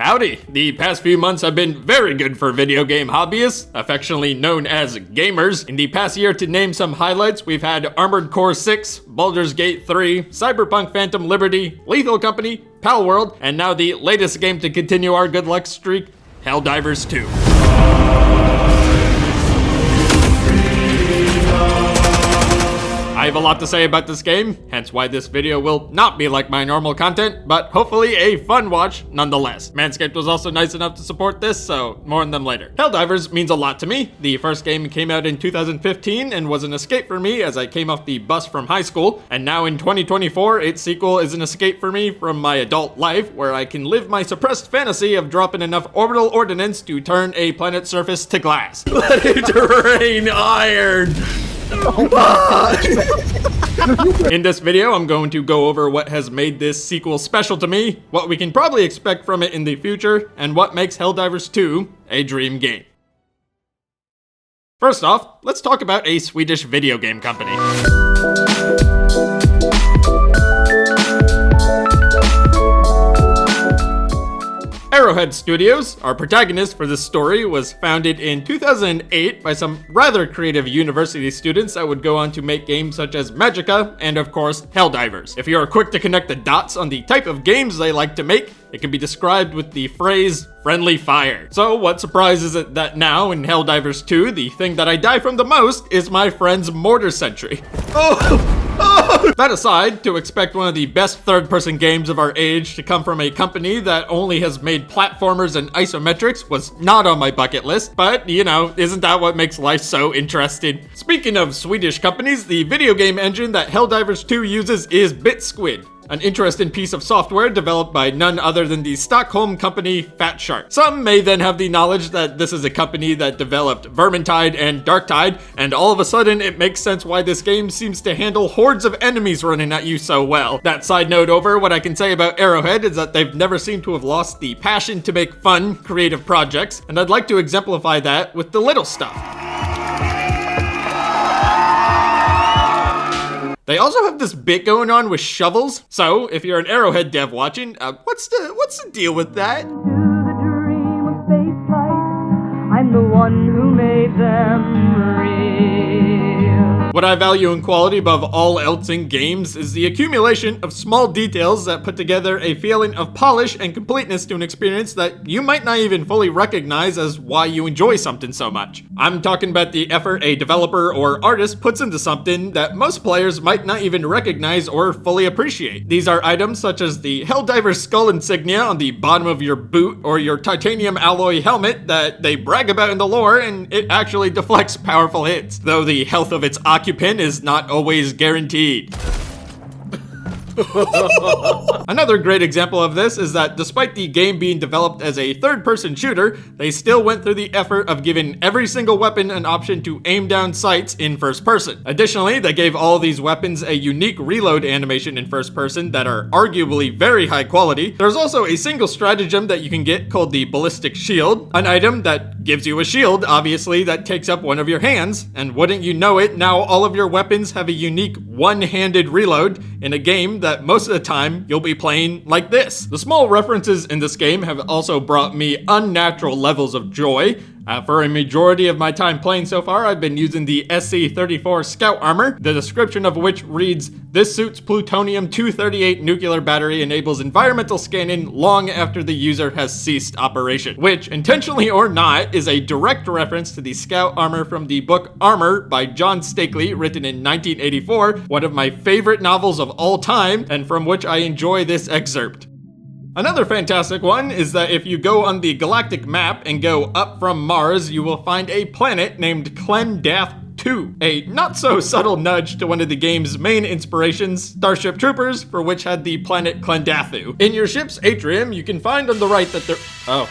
Howdy! The past few months have been very good for video game hobbyists, affectionately known as gamers. In the past year, to name some highlights, we've had Armored Core 6, Baldur's Gate 3, Cyberpunk Phantom Liberty, Lethal Company, Palworld, and now the latest game to continue our good luck streak, Helldivers 2. I have a lot to say about this game, hence why this video will not be like my normal content, but hopefully a fun watch nonetheless. Manscaped was also nice enough to support this, so more on them later. Helldivers means a lot to me. The first game came out in 2015 and was an escape for me as I came off the bus from high school, and now in 2024, its sequel is an escape for me from my adult life, where I can live my suppressed fantasy of dropping enough orbital ordnance to turn a planet's surface to glass. Let it rain iron! In this video, I'm going to go over what has made this sequel special to me, what we can probably expect from it in the future, and what makes Helldivers 2 a dream game. First off, let's talk about a Swedish video game company. Arrowhead Studios, our protagonist for this story, was founded in 2008 by some rather creative university students that would go on to make games such as Magicka and, of course, Helldivers. If you are quick to connect the dots on the type of games they like to make, it can be described with the phrase, friendly fire. So what surprises it that now, in Helldivers 2, the thing that I die from the most is my friend's mortar sentry. That aside, to expect one of the best third-person games of our age to come from a company that only has made platformers and isometrics was not on my bucket list, but, you know, isn't that what makes life so interesting? Speaking of Swedish companies, the video game engine that Helldivers 2 uses is BitSquid, an interesting piece of software developed by none other than the Stockholm company Fat Shark. Some may then have the knowledge that this is a company that developed Vermintide and Darktide, and all of a sudden it makes sense why this game seems to handle hordes of enemies running at you so well. That side note over, what I can say about Arrowhead is that they've never seemed to have lost the passion to make fun, creative projects, and I'd like to exemplify that with the little stuff. They also have this bit going on with shovels, so if you're an Arrowhead dev watching, what's the deal with that? To the dream of spaceflight, I'm the one who made them real. What I value in quality above all else in games is the accumulation of small details that put together a feeling of polish and completeness to an experience that you might not even fully recognize as why you enjoy something so much. I'm talking about the effort a developer or artist puts into something that most players might not even recognize or fully appreciate. These are items such as the Helldiver skull insignia on the bottom of your boot or your titanium alloy helmet that they brag about in the lore, and it actually deflects powerful hits, though the health of its occupant is not always guaranteed. Another great example of this is that despite the game being developed as a third-person shooter, they still went through the effort of giving every single weapon an option to aim down sights in first person. Additionally, they gave all these weapons a unique reload animation in first person that are arguably very high quality. There's also a single stratagem that you can get called the Ballistic Shield, an item that gives you a shield, obviously, that takes up one of your hands, and wouldn't you know it, now all of your weapons have a unique one-handed reload in a game that most of the time you'll be playing like this. The small references in this game have also brought me unnatural levels of joy. For a majority of my time playing so far, I've been using the SC-34 Scout Armor, the description of which reads, "This suit's plutonium-238 nuclear battery enables environmental scanning long after the user has ceased operation," which, intentionally or not, is a direct reference to the Scout Armor from the book Armor by John Stakely, written in 1984, one of my favorite novels of all time, and from which I enjoy this excerpt. Another fantastic one is that if you go on the galactic map and go up from Mars, you will find a planet named Clendath 2, a not-so-subtle nudge to one of the game's main inspirations, Starship Troopers, for which had the planet Clendathu. In your ship's atrium, you can find on the right that there... Oh.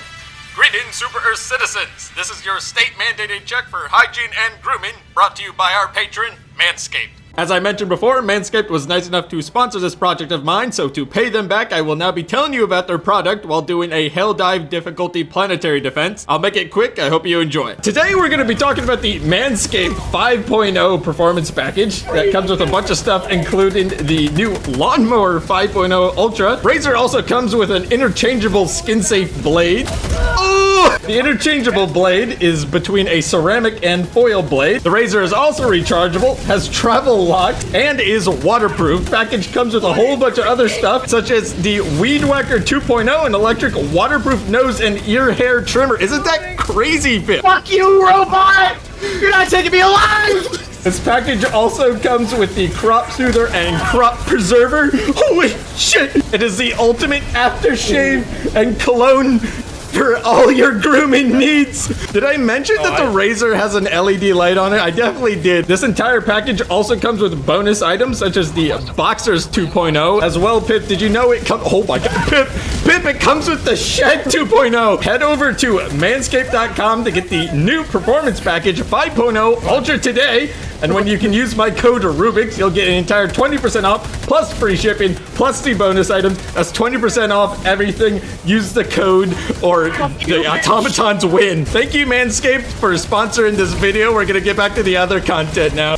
Greetings, Super Earth citizens! This is your state-mandated check for hygiene and grooming, brought to you by our patron, Manscaped. As I mentioned before, Manscaped was nice enough to sponsor this project of mine, so to pay them back, I will now be telling you about their product while doing a Helldive difficulty planetary defense. I'll make it quick, I hope you enjoy it. Today we're going to be talking about the Manscaped 5.0 performance package that comes with a bunch of stuff, including the new Lawnmower 5.0 Ultra. Razor also comes with an interchangeable skin-safe blade. Oh! The interchangeable blade is between a ceramic and foil blade. The Razor is also rechargeable, has travel locked, and is waterproof. Package comes with a whole bunch of other stuff, such as the Weed Whacker 2.0, an electric waterproof nose and ear hair trimmer. Isn't that crazy, Pip? Fuck you, robot! You're not taking me alive! This package also comes with the crop soother and crop preserver. Holy shit! It is the ultimate aftershave and cologne for all your grooming needs. Did I mention that the Razor has an LED light on it? I definitely did. This entire package also comes with bonus items such as the Boxers 2.0 as well. Pip, did you know it comes? Oh my god, Pip, it comes with the Shed 2.0. Head over to manscaped.com to get the new performance package 5.0 Ultra today. And when you can use my code Rubix, you'll get an entire 20% off, plus free shipping, plus the bonus items. That's 20% off everything. Use the code or the automatons win. Thank you, Manscaped, for sponsoring this video. We're gonna get back to the other content now.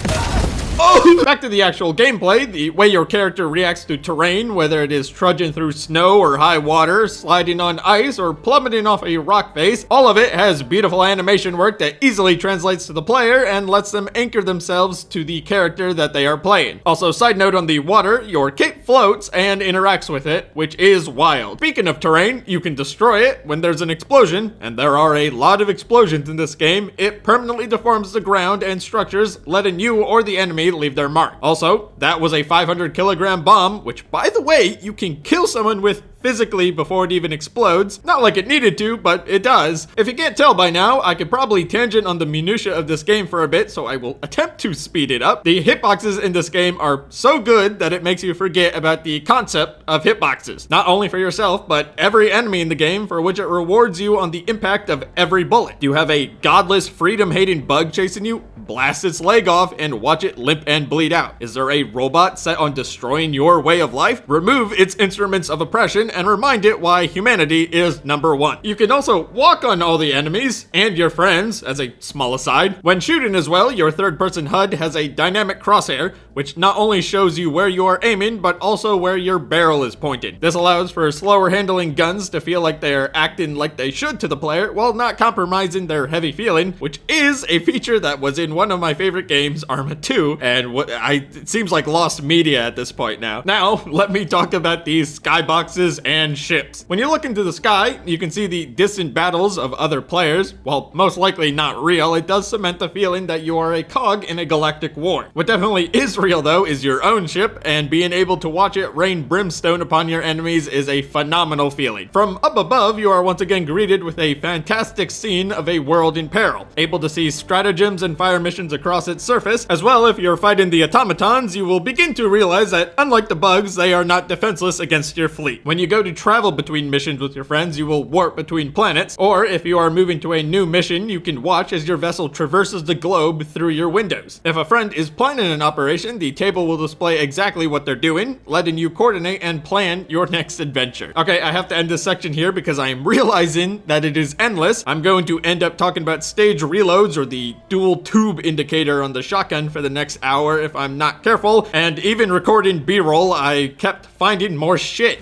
Oh! Back to the actual gameplay, the way your character reacts to terrain, whether it is trudging through snow or high water, sliding on ice, or plummeting off a rock face. All of it has beautiful animation work that easily translates to the player and lets them anchor themselves to the character that they are playing. Also, side note on the water, your kit floats and interacts with it, which is wild. Speaking of terrain, you can destroy it when there's an explosion, and there are a lot of explosions in this game. It permanently deforms the ground and structures, letting you or the enemy leave their mark. Also, that was a 500 kilogram bomb, which, by the way, you can kill someone with physically before it even explodes. Not like it needed to, but it does. If you can't tell by now, I could probably tangent on the minutia of this game for a bit, so I will attempt to speed it up. The hitboxes in this game are so good that it makes you forget about the concept of hitboxes. Not only for yourself, but every enemy in the game, for which it rewards you on the impact of every bullet. You have a godless, freedom-hating bug chasing you? Blast its leg off and watch it limp and bleed out. Is there a robot set on destroying your way of life? Remove its instruments of oppression and remind it why humanity is number one. You can also walk on all the enemies and your friends, as a small aside. When shooting as well, your third-person HUD has a dynamic crosshair, which not only shows you where you are aiming, but also where your barrel is pointed. This allows for slower handling guns to feel like they're acting like they should to the player, while not compromising their heavy feeling, which is a feature that was in one of my favorite games, Arma 2, and it seems like lost media at this point now. Now, let me talk about these skyboxes and ships. When you look into the sky, you can see the distant battles of other players. While most likely not real, it does cement the feeling that you are a cog in a galactic war. What definitely is real though is your own ship, and being able to watch it rain brimstone upon your enemies is a phenomenal feeling. From up above, you are once again greeted with a fantastic scene of a world in peril, able to see stratagems and fire missions across its surface. As well, if you're fighting the automatons, you will begin to realize that unlike the bugs, they are not defenseless against your fleet. When you go to travel between missions with your friends, you will warp between planets, or if you are moving to a new mission, you can watch as your vessel traverses the globe through your windows. If a friend is planning an operation, the table will display exactly what they're doing, letting you coordinate and plan your next adventure. Okay, I have to end this section here because I am realizing that it is endless. I'm going to end up talking about stage reloads or the dual tube indicator on the shotgun for the next hour if I'm not careful, and even recording B-roll, I kept finding more shit.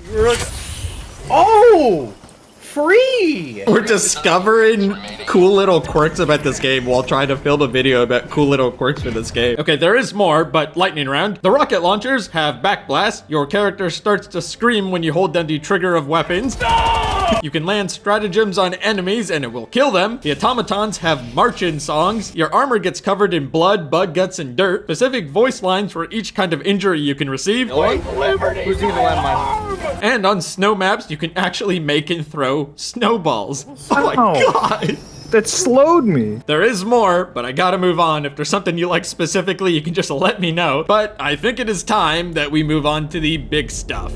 Oh! Free! We're discovering cool little quirks about this game while trying to film a video about cool little quirks for this game. Okay, there is more, but lightning round. The rocket launchers have backblast. Your character starts to scream when you hold down the trigger of weapons. You can land stratagems on enemies and it will kill them. The automatons have march-in songs. Your armor gets covered in blood, bug guts, and dirt. Specific voice lines for each kind of injury you can receive. Who's gonna land my... And on snow maps, you can actually make and throw snowballs. Oh my god! That slowed me. There is more, but I gotta move on. If there's something you like specifically, you can just let me know. But I think it is time that we move on to the big stuff.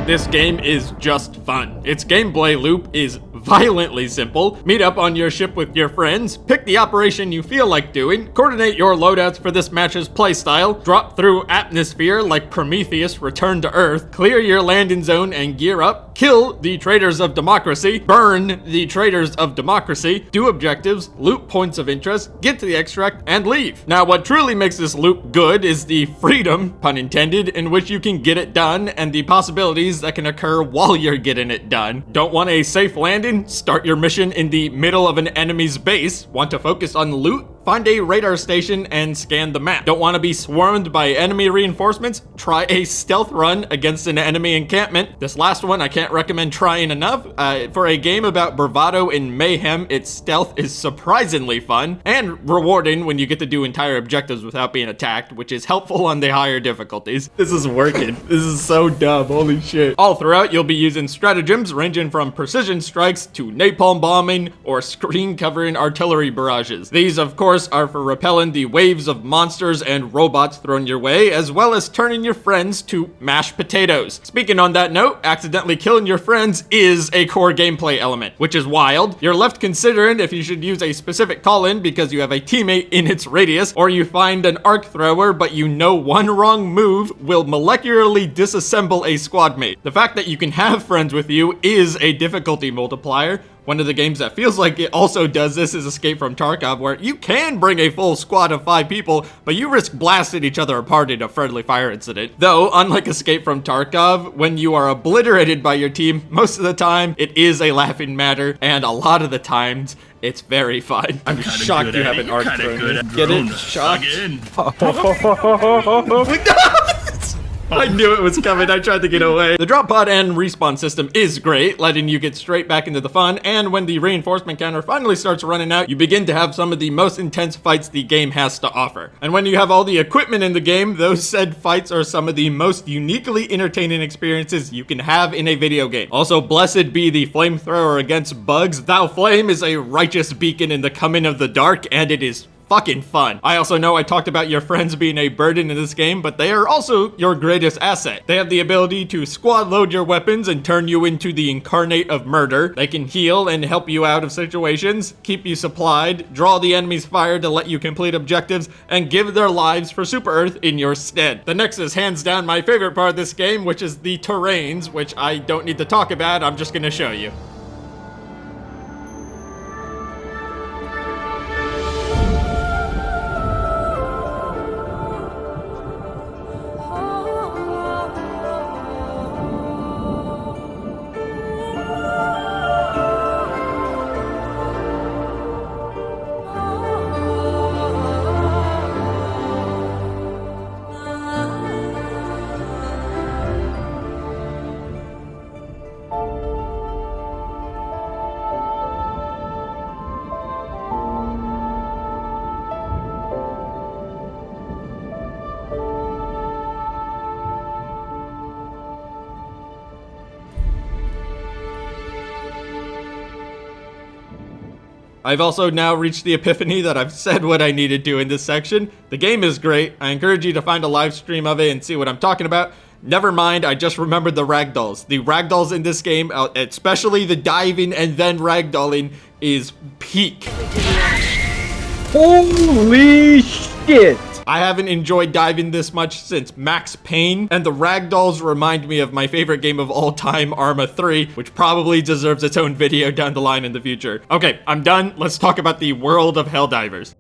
This game is just fun. Its gameplay loop is violently simple. Meet up on your ship with your friends, pick the operation you feel like doing, coordinate your loadouts for this match's playstyle, drop through atmosphere like Prometheus Return to Earth, clear your landing zone and gear up, kill the traitors of democracy, burn the traitors of democracy, do objectives, loot points of interest, get to the extract, and leave. Now, what truly makes this loop good is the freedom, pun intended, in which you can get it done and the possibilities that can occur while you're getting it done. Don't want a safe landing? Start your mission in the middle of an enemy's base. Want to focus on loot? Find a radar station and scan the map. Don't want to be swarmed by enemy reinforcements? Try a stealth run against an enemy encampment. This last one I can't recommend trying enough. For a game about bravado and mayhem, its stealth is surprisingly fun and rewarding when you get to do entire objectives without being attacked, which is helpful on the higher difficulties. This is working. This is so dumb. Holy shit. All throughout, you'll be using stratagems ranging from precision strikes to napalm bombing or screen covering artillery barrages. These, of course, are for repelling the waves of monsters and robots thrown your way, as well as turning your friends to mashed potatoes. Speaking on that note, accidentally killing your friends is a core gameplay element, which is wild. You're left considering if you should use a specific call-in because you have a teammate in its radius, or you find an arc thrower but you know one wrong move will molecularly disassemble a squad mate. The fact that you can have friends with you is a difficulty multiplier. One of the games that feels like it also does this is Escape from Tarkov, where you can bring a full squad of 5 people, but you risk blasting each other apart in a friendly fire incident. Though, unlike Escape from Tarkov, when you are obliterated by your team, most of the time, it is a laughing matter, and a lot of the times, it's very fun. I'm shocked you haven't arc thrown. Get it? Shocked? I knew it was coming. I tried to get away. The drop pod and respawn system is great, letting you get straight back into the fun, and when the reinforcement counter finally starts running out, you begin to have some of the most intense fights the game has to offer. And when you have all the equipment in the game, those said fights are some of the most uniquely entertaining experiences you can have in a video game. Also, blessed be the flamethrower against bugs. Thou flame is a righteous beacon in the coming of the dark, and it is fucking fun. I also know I talked about your friends being a burden in this game, but they are also your greatest asset. They have the ability to squad load your weapons and turn you into the incarnate of murder. They can heal and help you out of situations, keep you supplied, draw the enemy's fire to let you complete objectives, and give their lives for Super Earth in your stead. The next is hands down my favorite part of this game, which is the terrains, which I don't need to talk about, I'm just gonna show you. I've also now reached the epiphany that I've said what I needed to in this section. The game is great. I encourage you to find a live stream of it and see what I'm talking about. Never mind, I just remembered the ragdolls. The ragdolls in this game, especially the diving and then ragdolling, is peak. Holy shit! I haven't enjoyed diving this much since Max Payne, and the ragdolls remind me of my favorite game of all time, Arma 3, which probably deserves its own video down the line in the future. Okay, I'm done. Let's talk about the world of Helldivers.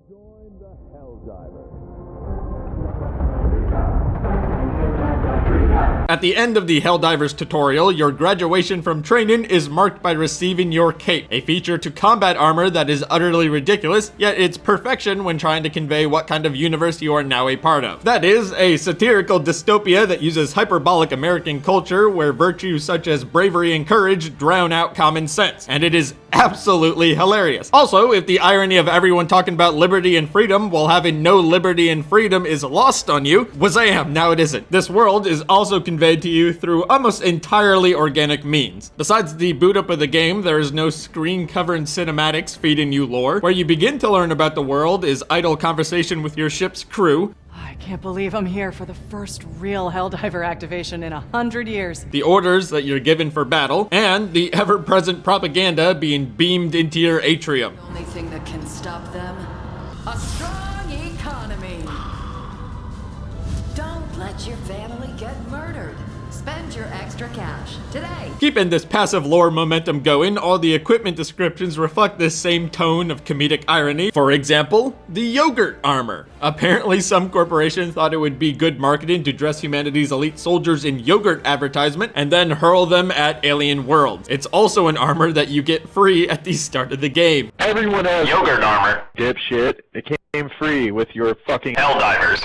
At the end of the Helldivers tutorial, your graduation from training is marked by receiving your cape, a feature to combat armor that is utterly ridiculous, yet it's perfection when trying to convey what kind of universe you are now a part of. That is, a satirical dystopia that uses hyperbolic American culture where virtues such as bravery and courage drown out common sense, and it is absolutely hilarious. Also, if the irony of everyone talking about liberty and freedom while having no liberty and freedom is lost on you, wazam, now it isn't. This world is also conveyed to you through almost entirely organic means. Besides the boot up of the game, there is no screen covering cinematics feeding you lore. Where you begin to learn about the world is idle conversation with your ship's crew. I I can't believe I'm here for the first real Helldiver activation in 100 years. The orders that you're given for battle, and the ever-present propaganda being beamed into your atrium. The only thing that can stop them, a strong economy. Don't let your family get murdered. Spend your extra cash today. Keeping this passive lore momentum going, all the equipment descriptions reflect this same tone of comedic irony. For example, the yogurt armor. Apparently some corporation thought it would be good marketing to dress humanity's elite soldiers in yogurt advertisement and then hurl them at alien worlds. It's also an armor that you get free at the start of the game. Everyone has Yogurt armor. dipshit. It came free with your fucking Helldivers.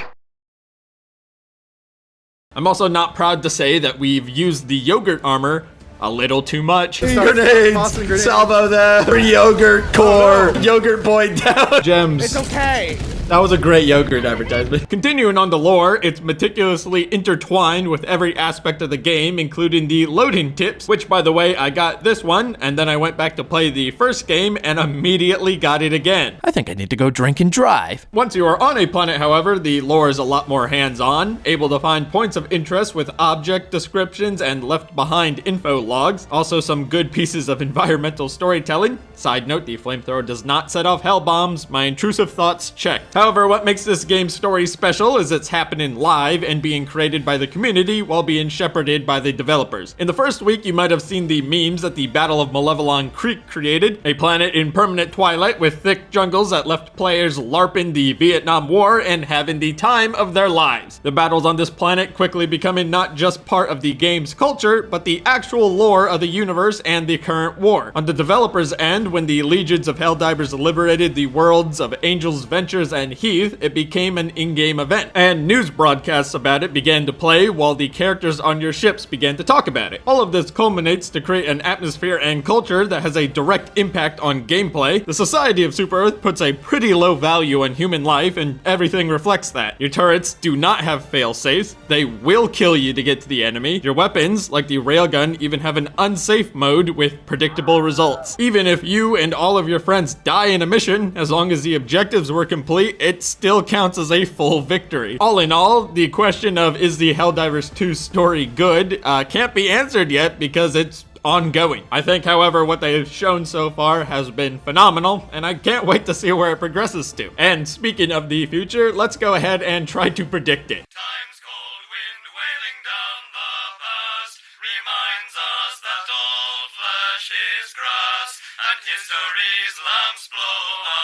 I'm also not proud to say that we've used the yogurt armor a little too much. Grenades! Salvo them! For yogurt core! Yogurt boy down! Gems. It's okay. That was a great yogurt advertisement. Continuing on the lore, it's meticulously intertwined with every aspect of the game, including the loading tips, which by the way, I got this one, and then I went back to play the first game and immediately got it again. I think I need to go drink and drive. Once you are on a planet, however, the lore is a lot more hands-on, able to find points of interest with object descriptions and left behind info logs. Also some good pieces of environmental storytelling. Side note, the flamethrower does not set off hell bombs. My intrusive thoughts checked. However, what makes this game's story special is it's happening live and being created by the community while being shepherded by the developers. In the first week, you might have seen the memes that the Battle of Malevelon Creek created, a planet in permanent twilight with thick jungles that left players LARPing the Vietnam War and having the time of their lives. The battles on this planet quickly becoming not just part of the game's culture, but the actual lore of the universe and the current war. On the developers' end, when the legions of Helldivers liberated the worlds of Angels, Ventures, and Heath, it became an in-game event, and news broadcasts about it began to play while the characters on your ships began to talk about it. All of this culminates to create an atmosphere and culture that has a direct impact on gameplay. The society of Super Earth puts a pretty low value on human life, and everything reflects that. Your turrets do not have fail-safes. They will kill you to get to the enemy. Your weapons, like the railgun, even have an unsafe mode with predictable results. Even if you and all of your friends die in a mission, as long as the objectives were complete, it still counts as a full victory. All in all, the question of is the Helldivers 2 story good can't be answered yet because it's ongoing. I think, however, what they've shown so far has been phenomenal, and I can't wait to see where it progresses to. And speaking of the future, let's go ahead and try to predict it. Time's cold wind wailing down the past reminds us that all flesh is grass and history's lamps blow out.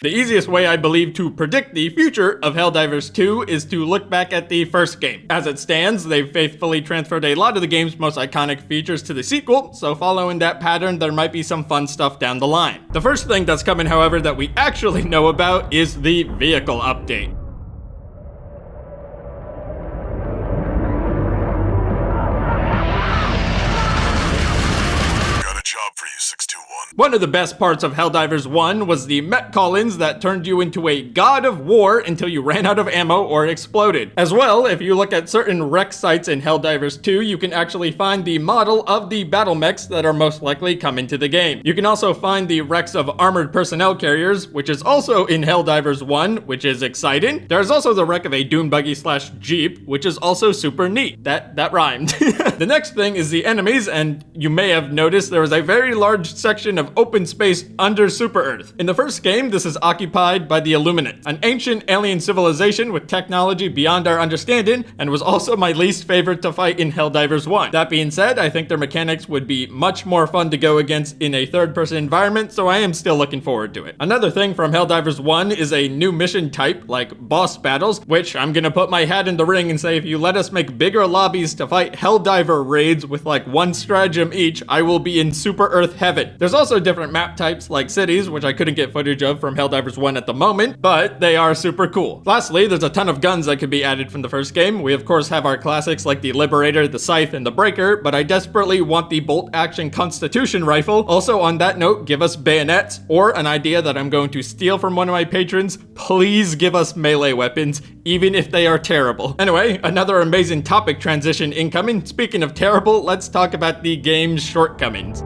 The easiest way, I believe, to predict the future of Helldivers 2 is to look back at the first game. As it stands, they've faithfully transferred a lot of the game's most iconic features to the sequel, so following that pattern, there might be some fun stuff down the line. The first thing that's coming, however, that we actually know about is the vehicle update. For you, 621. One of the best parts of Helldivers 1 was the Met Call-ins that turned you into a god of war until you ran out of ammo or exploded. As well, if you look at certain wreck sites in Helldivers 2, you can actually find the model of the battle mechs that are most likely coming to the game. You can also find the wrecks of armored personnel carriers, which is also in Helldivers 1, which is exciting. There's also the wreck of a dune buggy / jeep, which is also super neat. That rhymed. The next thing is the enemies, and you may have noticed there was a very large section of open space under Super Earth. In the first game, this is occupied by the Illuminates, an ancient alien civilization with technology beyond our understanding, and was also my least favorite to fight in Helldivers 1. That being said, I think their mechanics would be much more fun to go against in a third-person environment, so I am still looking forward to it. Another thing from Helldivers 1 is a new mission type, like boss battles, which I'm gonna put my hat in the ring and say if you let us make bigger lobbies to fight Helldiver raids with like one stratagem each, I will be in Super Earth heaven. There's also different map types like cities, which I couldn't get footage of from Helldivers 1 at the moment, but they are super cool. Lastly, there's a ton of guns that could be added from the first game. We of course have our classics like the Liberator, the Scythe, and the Breaker, but I desperately want the bolt action Constitution rifle. Also on that note, give us bayonets, or an idea that I'm going to steal from one of my patrons, please give us melee weapons, even if they are terrible. Anyway, another amazing topic transition incoming. Speaking of terrible, let's talk about the game's shortcomings.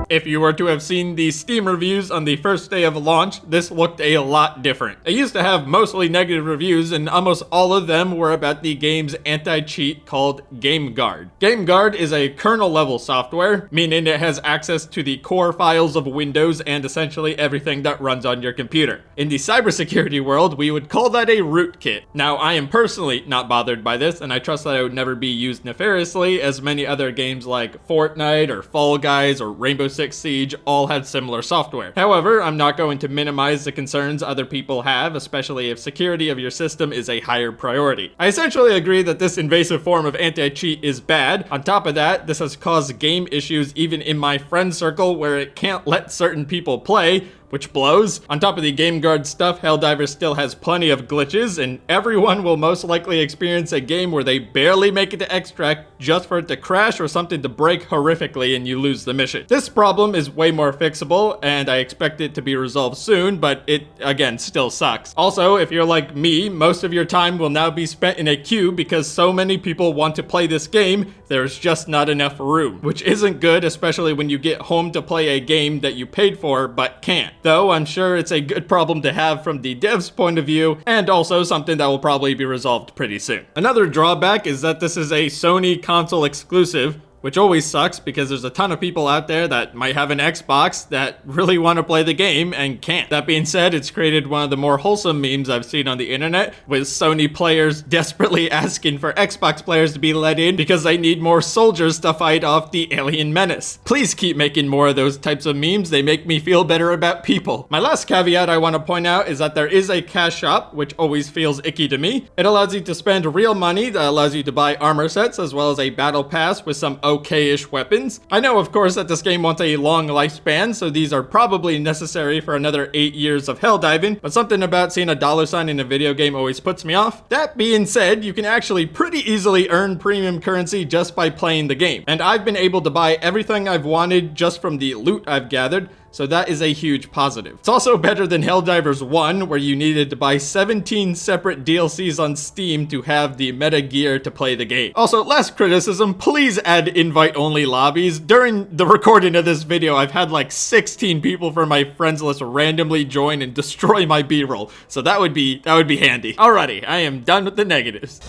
If you were to have seen the Steam reviews on the first day of launch, this looked a lot different. It used to have mostly negative reviews, and almost all of them were about the game's anti-cheat called GameGuard. GameGuard is a kernel-level software, meaning it has access to the core files of Windows and essentially everything that runs on your computer. In the cybersecurity world, we would call that a rootkit. Now, I am personally not bothered by this, and I trust that it would never be used nefariously, as many other games like Fortnite or Fall Guys or Rainbow Six Siege all have similar software. However, I'm not going to minimize the concerns other people have, especially if security of your system is a higher priority. I essentially agree that this invasive form of anti-cheat is bad. On top of that, this has caused game issues even in my friend circle where it can't let certain people play, which blows. On top of the GameGuard stuff, Helldivers still has plenty of glitches, and everyone will most likely experience a game where they barely make it to extract just for it to crash or something to break horrifically and you lose the mission. This problem is way more fixable, and I expect it to be resolved soon, but it, again, still sucks. Also, if you're like me, most of your time will now be spent in a queue because so many people want to play this game, there's just not enough room, which isn't good, especially when you get home to play a game that you paid for but can't. Though I'm sure it's a good problem to have from the dev's point of view, and also something that will probably be resolved pretty soon. Another drawback is that this is a Sony console exclusive, which always sucks because there's a ton of people out there that might have an Xbox that really want to play the game and can't. That being said, it's created one of the more wholesome memes I've seen on the internet, with Sony players desperately asking for Xbox players to be let in because they need more soldiers to fight off the alien menace. Please keep making more of those types of memes, they make me feel better about people. My last caveat I want to point out is that there is a cash shop, which always feels icky to me. It allows you to spend real money that allows you to buy armor sets as well as a battle pass with some okay-ish weapons. I know, of course, that this game wants a long lifespan, so these are probably necessary for another 8 years of helldiving, but something about seeing a dollar sign in a video game always puts me off. That being said, you can actually pretty easily earn premium currency just by playing the game, and I've been able to buy everything I've wanted just from the loot I've gathered, so that is a huge positive. It's also better than Helldivers 1, where you needed to buy 17 separate DLCs on Steam to have the meta gear to play the game. Also, last criticism, please add invite-only lobbies. During the recording of this video, I've had like 16 people from my friends list randomly join and destroy my B-roll, so that would be handy. Alrighty, I am done with the negatives.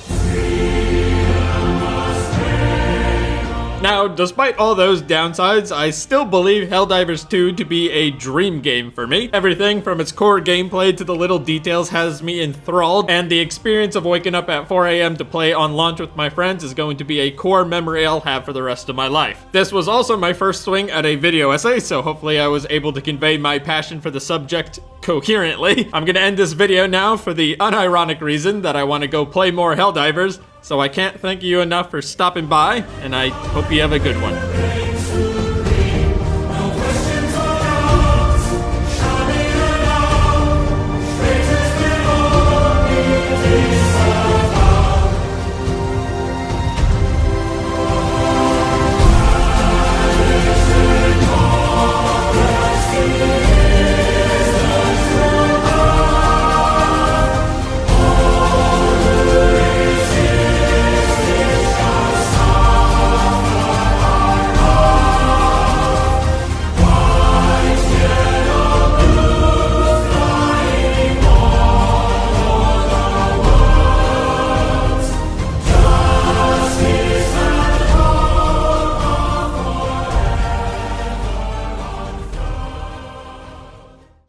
Now, despite all those downsides, I still believe Helldivers 2 to be a dream game for me. Everything from its core gameplay to the little details has me enthralled, and the experience of waking up at 4 a.m. to play on launch with my friends is going to be a core memory I'll have for the rest of my life. This was also my first swing at a video essay, so hopefully I was able to convey my passion for the subject coherently. I'm gonna end this video now for the unironic reason that I want to go play more Helldivers, so I can't thank you enough for stopping by, and I hope you have a good one.